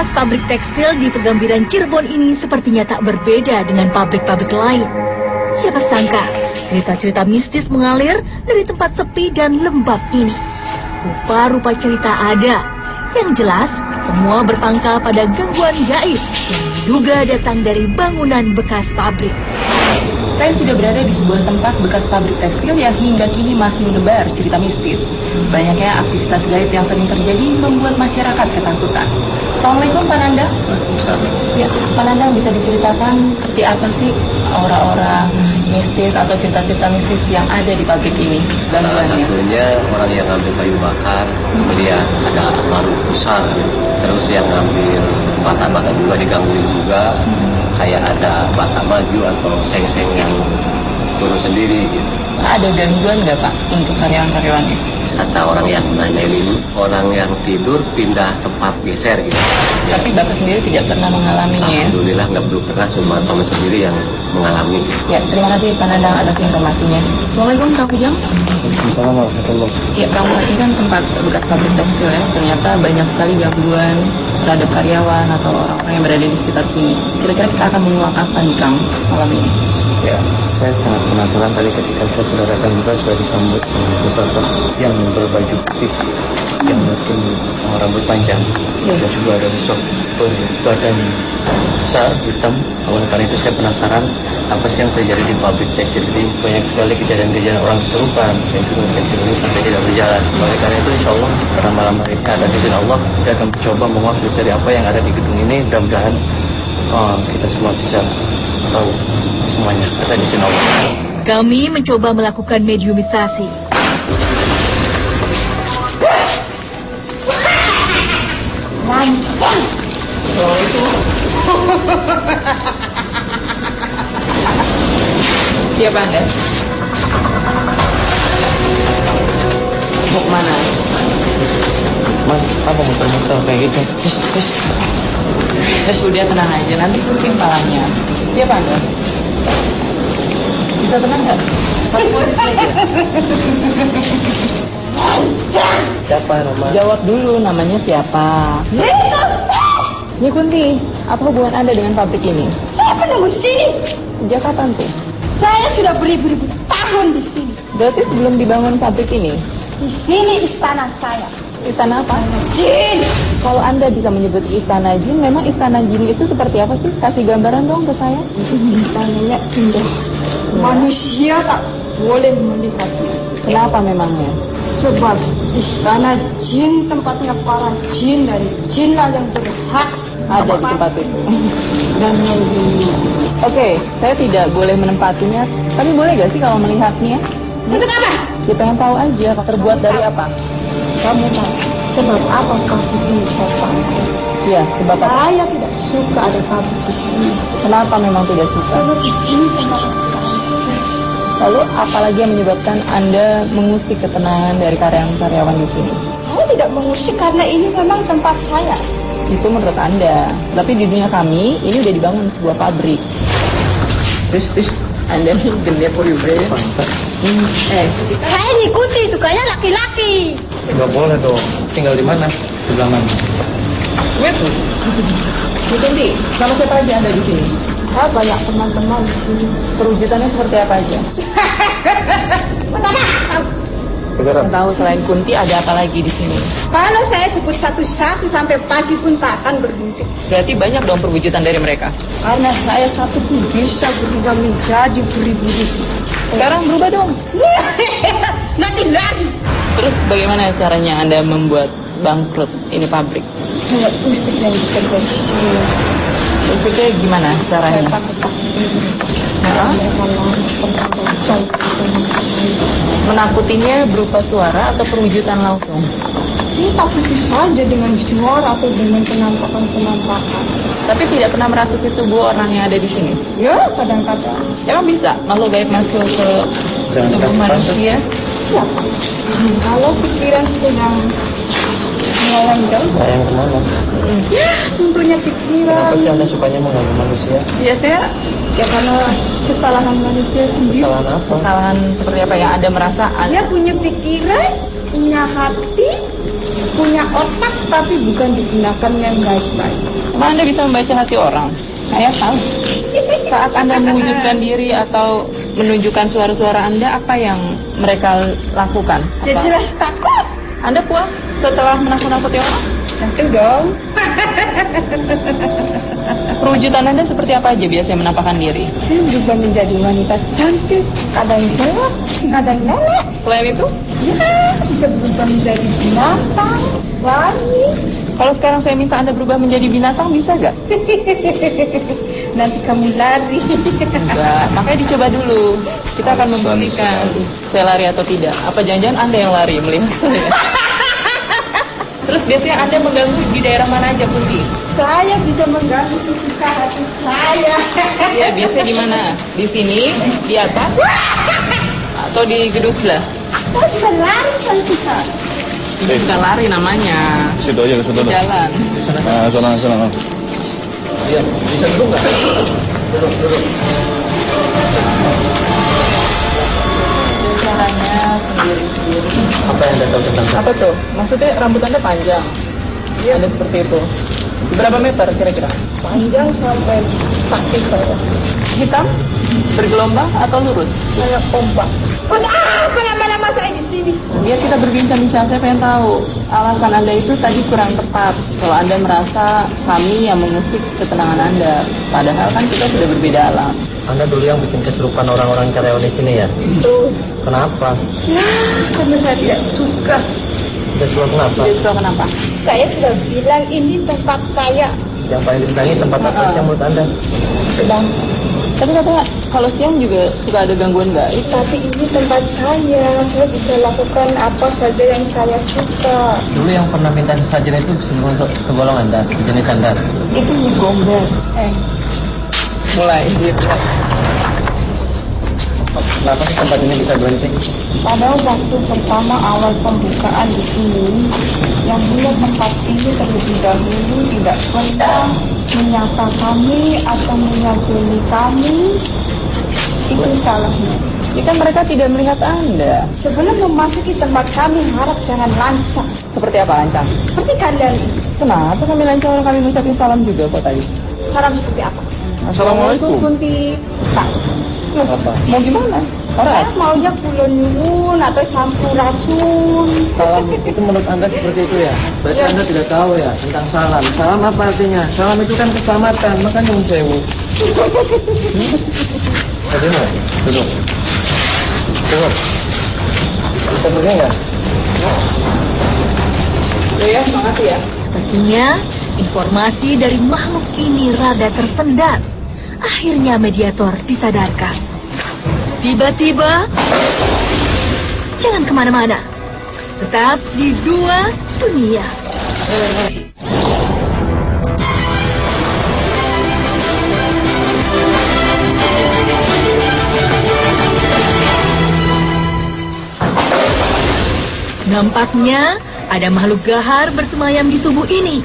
bekas pabrik tekstil di Pegambiran Cirebon ini sepertinya tak berbeda dengan pabrik-pabrik lain. Siapa sangka, cerita-cerita mistis mengalir dari tempat sepi dan lembab ini. Rupa-rupa cerita ada. Yang jelas, semua berpangkal pada gangguan gaib yang diduga datang dari bangunan bekas pabrik. Saya sudah berada di sebuah tempat bekas pabrik tekstil yang hingga kini masih menebar cerita mistis. Banyaknya aktivitas gaib yang sering terjadi membuat masyarakat ketakutan. Assalamualaikum Pak Nandang. Ya, Pak Nandang bisa diceritakan seperti apa sih aura-aura mistis atau cerita-cerita mistis yang ada di pabrik ini? Salah satunya orang yang ngambil kayu bakar, kemudian ada maruk besar, terus yang ngambil bata-bata juga digangguin juga. Kayak ada bata maju atau seng-seng yang turun sendiri gitu. Ada gangguan nggak Pak untuk karyawan-karyawannya? Kata orang yang nanya ini, orang yang tidur pindah tempat geser gitu. Tapi Bapak sendiri tidak pernah mengalaminya ya? Alhamdulillah nggak belum pernah, cuma teman sendiri yang mengalami. Ya, terima kasih Pak Nandang atas informasinya. Assalamualaikum Kang Ujang. Waalaikumsalam warahmatullahi. Ya, kamu ini kan tempat bekas pabrik tekstil ya. Ternyata banyak sekali gangguan terhadap karyawan atau orang-orang yang berada di sekitar sini. Kira-kira kita akan menguak apa nih Kang malam ini? Ya, saya sangat penasaran tadi ketika saya sudah datang juga sudah disambut dengan sesosok yang berbaju putih, yang mungkin rambut panjang, dan juga ada sosok berbadan besar, hitam. Oleh karena itu saya penasaran apa sih yang terjadi di pabrik tekstil ini. Banyak sekali kejadian-kejadian orang kesurupan, dan juga tekstil ini sampai tidak berjalan. Oleh karena itu insya Allah pada malam hari ini atas izin Allah saya akan mencoba menguak misteri apa yang ada di gedung ini. Mudah-mudahan kita semua bisa tahu semuanya atas izin Allah. Kami mencoba melakukan mediumisasi. Lancang! Oh itu. Siapa Anda? Mau kemana? Mas, apa muter-muter kayak gitu? Udah tenang aja, nanti pusing palanya. Siapa Anda? Bisa tenang nggak? Satu posisi aja. Siapa namanya? Jawab dulu, namanya siapa? Kunti, apa hubungan Anda dengan pabrik ini? Saya penunggu sini. Sejak kapan tuh? Saya sudah beribu-ribu tahun di sini. Berarti sebelum dibangun pabrik ini? Di sini istana saya. Istana apa? Jin. Kalau Anda bisa menyebut istana jin, memang istana jin itu seperti apa sih? Kasih gambaran dong ke saya. Istananya indah. Manusia tak boleh melihat. Kenapa memangnya? Sebab istana jin tempatnya para jin dan jinlah yang berhak Ada di tempat itu. dan melindungi. Oke, saya tidak boleh menempatinya. Tapi boleh gak sih kalau melihatnya? Untuk apa? Dia pengen tahu aja, terbuat dari apa? Kamu tahu sebab apa pabrik ini saya pakai? Iya, sebab apa? Saya tidak suka ada pabrik di sini. Kenapa memang tidak suka? Sebab di sini tempat saya. Lalu apalagi yang menyebabkan Anda mengusik ketenangan dari karyawan-karyawan di sini? Saya tidak mengusik karena ini memang tempat saya. Itu menurut Anda. Tapi di dunia kami, ini udah dibangun sebuah pabrik. Terus, Anda nih gendep juga ya? Saya ngikuti, sukanya laki-laki. Nggak boleh dong. Tinggal di mana? Sebelah mana? Wait. Kunti, nama siapa aja Anda di sini? Saya banyak teman-teman di sini. Perwujudannya seperti apa aja? Kejaran. Tahu selain Kunti ada apa lagi di sini? Kalau saya sebut satu-satu sampai pagi pun tak akan berhenti. Berarti banyak dong perwujudan dari mereka. Karena saya satu pun bisa berubah menjadi beribu-ribu. Sekarang berubah dong. Nanti lari. Terus bagaimana caranya Anda membuat bangkrut ini pabrik? Saya usik yang bekerja di sini. Usiknya gimana Saya caranya? takut-takut diri. Mereka lari tempat jauh dengan saya. Menakutinya berupa suara atau perwujudan langsung? Saya takuti saja dengan suara atau dengan penampakan-penampakan. Tapi tidak pernah merasuki tubuh orang yang ada di sini. Ya, kadang-kadang. Emang bisa makhluk gaib masuk ke Jangan tubuh kasih manusia? Siapa? Kalau pikiran sedang melawan jauh, Sayang kemana? ya contohnya pikiran. Kenapa sih Anda sukanya mengganggu manusia? Ya saya Ya karena kesalahan manusia sendiri. Kesalahan apa? kesalahan seperti apa yang Anda merasa Dia punya pikiran, punya hati, punya otak, tapi bukan digunakan yang baik-baik. Emang Anda bisa membaca hati orang? Saya tahu. Saat Anda mewujudkan diri atau menunjukkan suara-suara Anda, apa yang mereka lakukan? Ya Apa? jelas takut. Anda puas setelah menakut-nakuti orang? Tentu dong. Perwujudan Anda seperti apa aja biasanya menampakkan diri? Saya berubah menjadi wanita cantik, kadang jelek, kadang nenek. Selain itu, Ya, bisa berubah menjadi binatang, lari. kalau sekarang saya minta Anda berubah menjadi binatang, bisa gak? Nanti kamu lari. Enggak, makanya dicoba dulu. Kita akan membuktikan saya lari atau tidak. Apa jangan-jangan Anda yang lari melihat saya? Terus biasanya Anda mengganggu di daerah mana aja, Putih? Saya bisa mengganggu kesukaan hati saya. Ya, biasanya di mana? Di sini, di atas, atau di gedung sebelah? Saya bisa lari kalau bisa. Itu bukan lari namanya. Situ aja ke situ. Di jalan. Nah, sana. Iya, bisa dulu nggak? Caranya sendiri-sendiri. Apa yang Anda tahu tentang saya? Apa tuh? Maksudnya rambut Anda panjang? Anda seperti itu. Berapa meter kira-kira? Panjang sampai kaki saya. Hitam? Bergelombang atau lurus? Kayak ombak. Apa lama-lama saya di sini? Biar kita berbincang-bincang, saya pengen tahu alasan Anda itu tadi kurang tepat. Kalau Anda merasa kami yang mengusik ketenangan Anda, padahal kan kita sudah berbeda alam. Anda dulu yang bikin kesurupan orang-orang karyawan di sini ya? Itu. Kenapa? Nah, karena saya tidak suka. Tidak suka kenapa? Jadi tahu kenapa? Saya sudah bilang ini tempat saya. Yang paling disenangi tempat apa sih menurut Anda? Bilang, Tapi katanya kalau siang juga suka ada gangguan gaib. tapi ini tempat saya bisa lakukan apa saja yang saya suka. Dulu yang pernah minta sesajen itu segolong Anda, sejenis Anda. Itu gombel. Mulai. Kenapa sih tempat ini bisa berhenti? Pada waktu pertama awal pembukaan di sini, yang melihat tempat ini terlebih dahulu tidak pernah menyapa kami atau menyajeni kami. Itu salahnya. Ini kan mereka tidak melihat Anda. Sebelum memasuki tempat kami, harap jangan lancang. Seperti apa lancang? Seperti kalian ini. Kenapa kami lancang orang kami mengucapin salam juga kok tadi? Salam seperti apa? Assalamualaikum Kunti. Tak. Apa? Mau gimana? Saya Oras. maunya kulon nyuwun atau sampurasun. Salam itu menurut Anda seperti itu ya? Berarti Anda tidak tahu ya tentang salam. Salam apa artinya? Salam itu kan keselamatan, makanya nyuwun sewu. Tadi mau duduk. Duduk. Bisa begini nggak? Ya, makasih ya. Sepertinya informasi dari makhluk ini rada tersendat. Akhirnya mediator disadarkan. Tiba-tiba, jangan kemana-mana. Tetap di Dua Dunia. Nampaknya ada makhluk gahar bersemayam di tubuh ini.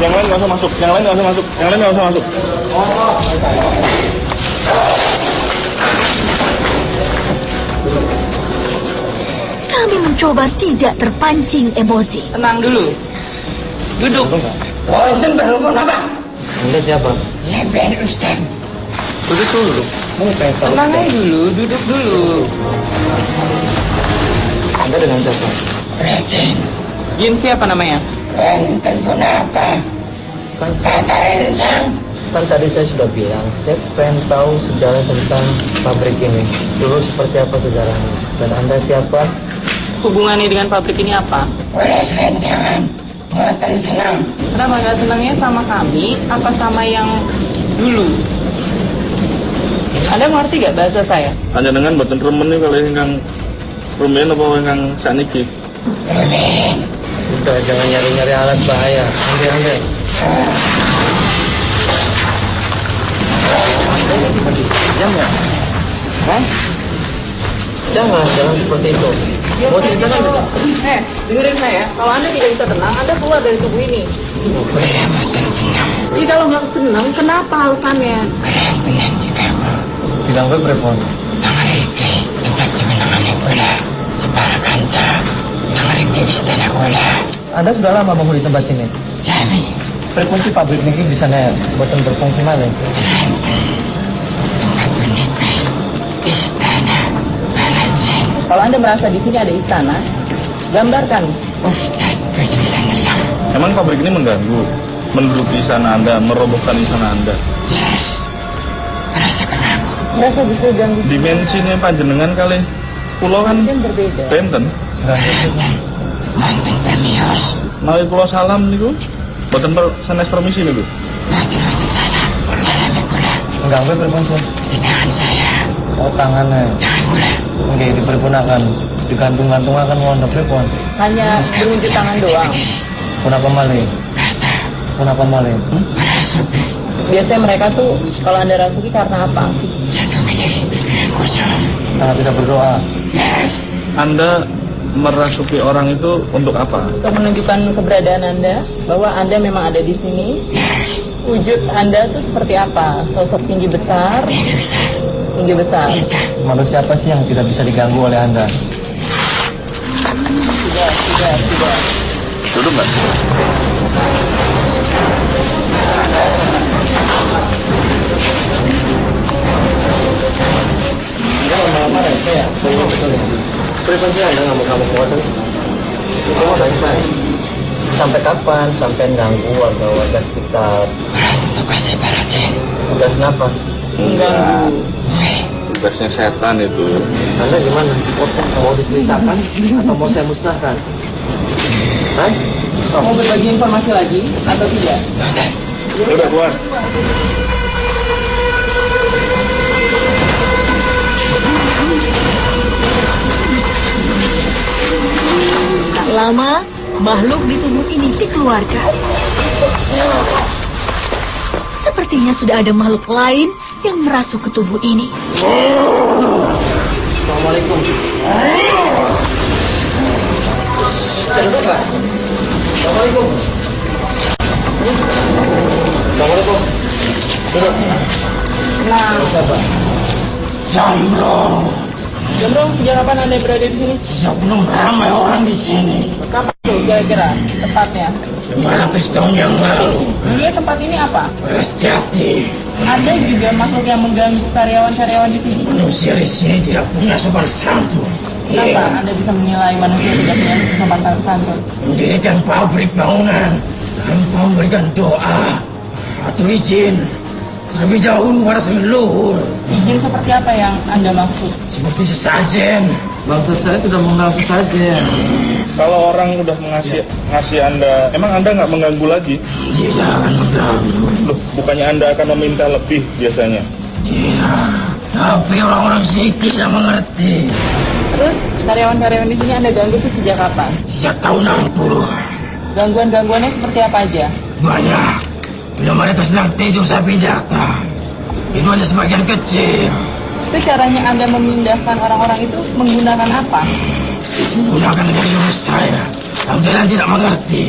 Yang lain nggak usah masuk. Yang lain nggak usah masuk. Yang lain nggak usah masuk. Kami mencoba tidak terpancing emosi. Tenang dulu. Duduk. Anda siapa? Duduk dulu. Saya pengen tahu. Tenang aja dulu. Duduk dulu. Anda dengan siapa? Jin siapa namanya? Kan tadi saya sudah bilang, saya pengen tahu sejarah tentang pabrik ini. Dulu seperti apa sejarahnya? Dan Anda siapa? Hubungannya dengan pabrik ini apa? Kenapa nggak senangnya sama kami? Apa sama yang dulu? Anda mengerti gak bahasa saya? Hanya dengan boten remen nih kalau ingkang rumen apa ingkang saniki. Udah, jangan nyari-nyari alat bahaya. Anda. Diam ya? Hah? Jangan seperti itu. Mau cerita kan? Dengerin saya. Kalau Anda tidak bisa tenang, Anda keluar dari tubuh ini. Jadi kalau nggak senang, kenapa alasannya? Bilang gue prepon. Anda sudah lama bangun di tempat sini? Frekuensi pabrik ini di sana buatan berfungsi mana? Kalau Anda merasa di sini ada istana, gambarkan. Emang pabrik ini mengganggu, menduduki istana Anda, merobohkan istana Anda? Merasa bisa ganggu. Dimensinya panjenengan kali pulau kan Mungkin berbeda. benten. Nawi pulau salam niku, boten sanes permisi niku. Mengganggu frekuensi? Di tangan saya. Oh, tangannya. Oke, dipergunakan, digantung-gantungkan warna pripun. Hanya berwujud tangan doang. Kenapa malih? Kenapa malih? Biasanya mereka tuh kalau Anda rasuki karena apa? Karena tidak berdoa. Anda merasuki orang itu untuk apa? Untuk menunjukkan keberadaan Anda, bahwa Anda memang ada di sini. Wujud Anda tuh seperti apa? Sosok tinggi besar. Tinggi besar. Manusia apa sih yang tidak bisa diganggu oleh Anda? Tidak. Duduk nggak? Dia lama-lama rese ya? Betul. Frekuensi Anda ngamuk-ngamuk kuatan? Itu mau baik-baik. Sampai kapan? Sampai ganggu warga sekitar? Udah kenapa? Mengganggu. Tugasnya setan itu. Anda gimana? Mau diceritakan atau mau saya musnahkan? Hah? Mau berbagi informasi lagi atau tidak? Udah keluar. Tak lama, makhluk di tubuh ini dikeluarkan. Sepertinya sudah ada makhluk lain yang merasuk ke tubuh ini. Assalamualaikum. Saya duduk nggak? Assalamualaikum. Assalamualaikum. Duduk. Nah, Siapa? Jombrong, sejak kapan Anda berada di sini? Sejak belum ramai orang di sini, Kapan tuh kira-kira tepatnya? 500 tahun yang lalu, Dulunya tempat ini apa? beras jati. Ada juga makhluk yang mengganggu karyawan-karyawan di sini. Manusia di sini tidak punya sopan santun. Kenapa Anda bisa menilai manusia tidak punya sopan santun? Mendirikan pabrik bangunan tanpa memberikan doa atau izin terlebih dahulu pada leluhur, Izin seperti apa yang Anda maksud? seperti sesajen. Bangsa saya sudah mengenal saja. Kalau orang udah ngasih Anda, emang Anda nggak mengganggu lagi? Tidak akan mengganggu. Loh, bukannya Anda akan meminta lebih biasanya? Tidak. Tapi orang-orang sini tidak mengerti. Terus karyawan-karyawan di sini Anda ganggu itu sejak kapan? Sejak tahun 60 Gangguan-gangguannya seperti apa aja? banyak. Bila mereka sedang tidur saya pindahkan. Itu hanya sebagian kecil. Itu caranya Anda memindahkan orang-orang itu menggunakan apa? Gunakan dengan jurus saya. Yang kalian tidak mengerti.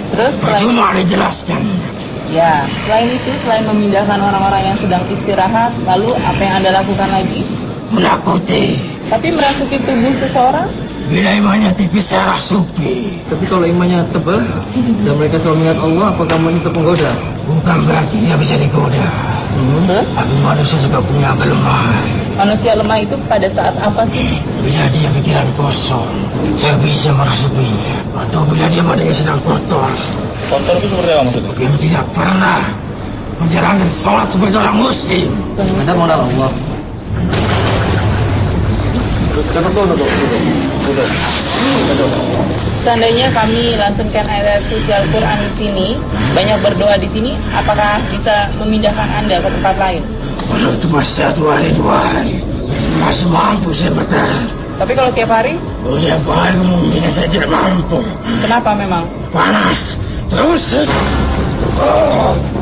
Terus selain, Percuma dijelaskan. ya, selain itu, selain memindahkan orang-orang yang sedang istirahat, lalu apa yang Anda lakukan lagi? Menakuti. Tapi merasuki tubuh seseorang? Bila imannya tipis saya rasuki. Tapi kalau imannya tebal dan mereka selalu mengingat Allah, apakah imannya terpenggoda? Bukan berarti dia bisa digoda. Terus Tapi manusia juga punya kelemahan. manusia lemah itu pada saat apa sih? Bila dia pikiran kosong, saya bisa merasukinya. Atau bila dia badannya sedang kotor, Kotor itu seperti apa maksudnya? yang tidak pernah menjalankan sholat sebagai orang muslim. Anda mengenal Allah. Seandainya kami lantunkan ayat suci Al-Quran di sini, banyak berdoa di sini, apakah bisa memindahkan Anda ke tempat lain? Kalau cuma 1 hari, masih mampu saya bertahan. Tapi kalau tiap hari, Kalau saya hari mungkin saya tidak mampu. kenapa memang? Panas, terus.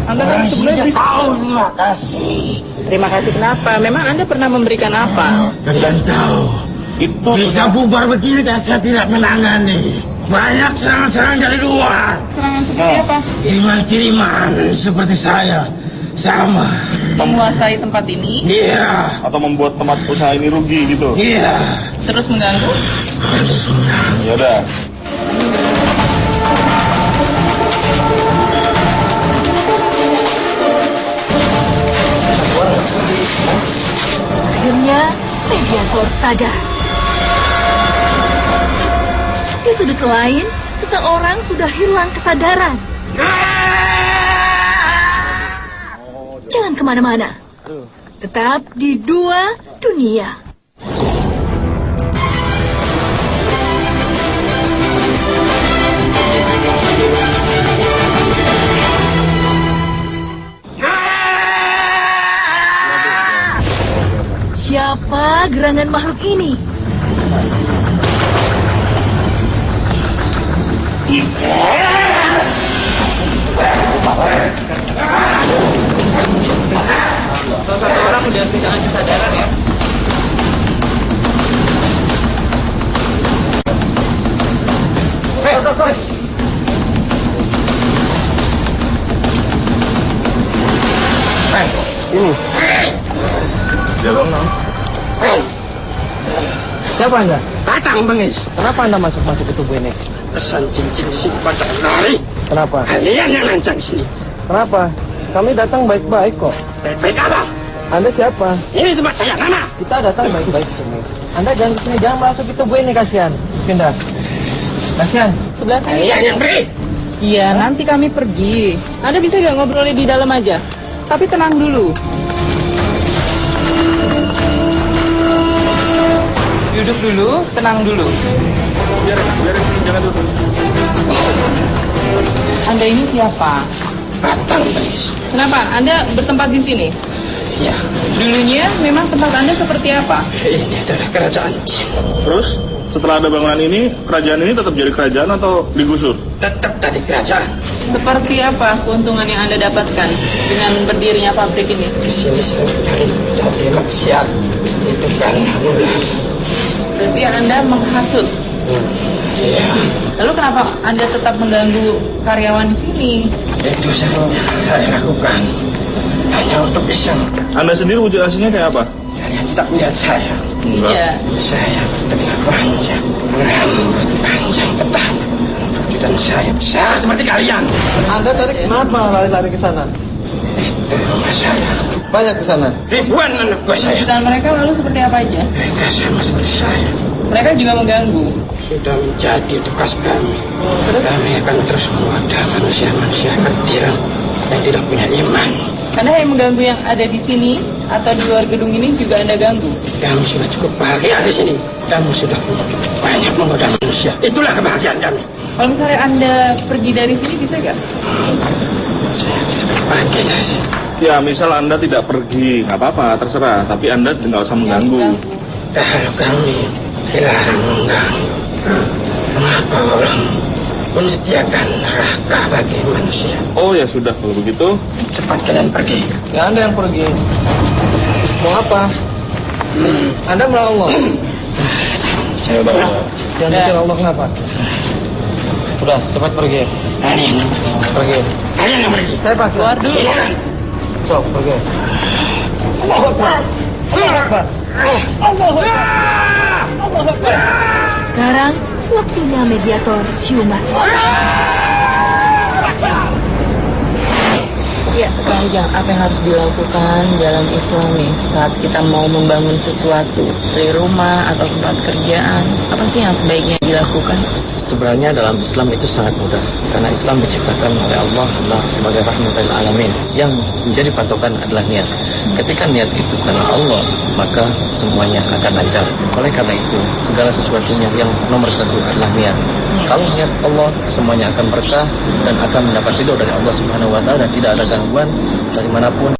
Anda Orang kan sebelumnya sini bisa. tahu, terima kasih. Terima kasih kenapa? Memang Anda pernah memberikan apa? Kalian tahu, Itu bisa bubar begini dan saya tidak menangani. Banyak serangan-serangan dari luar. Serangan seperti apa? Kiriman-kiriman seperti saya. Sama. menguasai tempat ini, Iya. Atau membuat tempat usaha ini rugi gitu? Iya. terus mengganggu. Ya udah. Akhirnya, Mediator sadar. Di sudut lain, seseorang sudah hilang kesadaran. Jangan kemana-mana. Tetap di Dua Dunia. Siapa gerangan makhluk ini? Satu orang udah kehilangan kesadaran ya. Siapa Anda? Datang bengis. Kenapa Anda masuk ke tubuh ini? Pesan cincin si pada lari. Kenapa? Kalian yang lancang sini. Kenapa? Kami datang baik-baik kok. Baik-baik apa? Anda siapa? Ini tempat saya, nama. Kita datang baik-baik sini. Anda jangan kesini, jangan masuk ke tubuh ini, kasihan. Pindah. Kasihan. Sebelah sini. Kalian yang beri. Iya, nanti kami pergi. Anda bisa gak ngobrolnya di dalam aja? Tapi tenang dulu. Duduk dulu, tenang dulu. Biarin, jangan dulu. Anda ini siapa? Datang bengis. Kenapa? Anda bertempat di sini? Ya, Dulunya memang tempat Anda seperti apa? ini adalah kerajaan jin. Terus, setelah ada bangunan ini, kerajaan ini tetap jadi kerajaan atau digusur? Tetap dari kerajaan. Seperti apa keuntungan yang Anda dapatkan dengan berdirinya pabrik ini? Di sini saya jadi maksiat. Itu kan ulah. Berarti Anda menghasut. Iya, Lalu kenapa Anda tetap mengganggu karyawan di sini? itu saya lakukan hanya untuk iseng. Anda sendiri wujud aslinya kayak apa? Kalian tidak melihat saya. Iya. Saya bertelinga panjang, rambut panjang ketat, dan saya besar seperti kalian. Anda tadi kenapa lari-lari ke sana? Itu rumah saya. Banyak ke sana. Ribuan anak buah saya. Dan mereka lalu seperti apa aja? Mereka sama seperti saya. Mereka juga mengganggu. Sudah menjadi tugas kami. Terus? Kami akan terus menggoda manusia-manusia kecil yang tidak punya iman. Anda yang mengganggu yang ada di sini atau di luar gedung ini juga Anda ganggu. Kami sudah cukup bahagia di sini. Kami sudah cukup banyak menggoda manusia. Itulah kebahagiaan kami. Kalau misalnya Anda pergi dari sini bisa gak? Saya tidak pergi dari sini. Ya, misal Anda tidak pergi, nggak apa-apa, terserah. Tapi Anda nggak usah mengganggu. Kalau kami dilarang mengganggu, mengapa Allah menyediakan neraka bagi manusia? Oh ya sudah, kalau begitu. Cepat kalian pergi. Ya Anda yang pergi. Mau apa? Anda melawan Allah. Saya bawa. Jangan bicara Allah kenapa? Udah, cepat pergi. Kalian yang pergi. Pergi. Kalian yang pergi. Saya paksa. Keluar dulu. Silakan. Sok, pergi. Allahu Akbar. Allahu Akbar. Allahu Akbar. Sekarang, waktunya Mediator siuman. Ya, Kang Ujang, apa yang harus dilakukan dalam Islam nih saat kita mau membangun sesuatu dari rumah atau tempat kerjaan? Apa sih yang sebaiknya dilakukan? Sebenarnya dalam Islam itu sangat mudah karena Islam diciptakan oleh Allah sebagai rahmatan alamin. Yang menjadi patokan adalah niat. Ketika niat itu karena Allah, maka semuanya akan lancar. Oleh karena itu, segala sesuatunya yang nomor satu adalah niat. Kalau niat Allah, semuanya akan berkah dan akan mendapat ridho dari Allah Subhanahu wa taala dan tidak ada gangguan dari manapun.